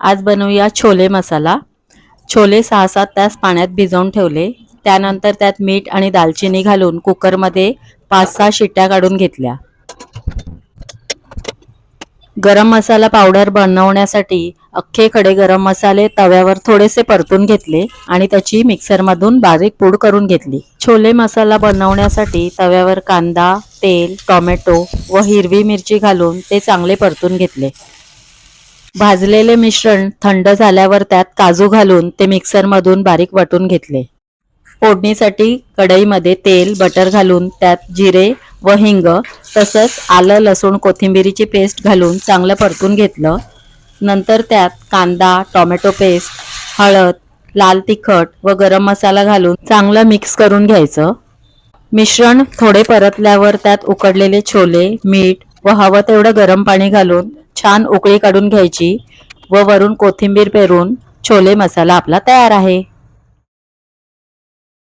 आज बनवूया छोले मसाला। छोले 6-7 तास पाण्यात भिजवून ठेवले। त्यानंतर त्यात मीठ आणि दालचिनी घालून कुकरमध्ये 5-6 शिट्ट्या काढून घेतल्या। गरम मसाला पावडर बनवण्यासाठी अख्खे खडे गरम मसाले तव्यावर थोडेसे परतून घेतले आणि त्याची मिक्सरमधून बारीक पूड करून घेतली। छोले मसाला बनवण्यासाठी तव्यावर कांदा, तेल, टोमॅटो व हिरवी मिरची घालून ते चांगले परतून घेतले। भाजलेले मिश्रण थंड झाल्यावर त्यात काजू घालून ते मिक्सरमधून बारीक वाटून घेतले। फोडणीसाठी कढईमध्ये तेल, बटर घालून त्यात जिरे व हिंग तसंच आलं, लसूण, कोथिंबीरीची पेस्ट घालून चांगलं परतून घेतलं। नंतर त्यात कांदा, टोमॅटो पेस्ट, हळद, लाल तिखट व गरम मसाला घालून चांगलं मिक्स करून घ्यायचं। मिश्रण थोडे परतल्यावर त्यात उकडलेले छोले, मीठ व हवं तेवढं गरम पाणी घालून छान उकळी काढून घ्यायची व वरून कोथिंबीर पेरून छोले मसाला आपला तयार आहे।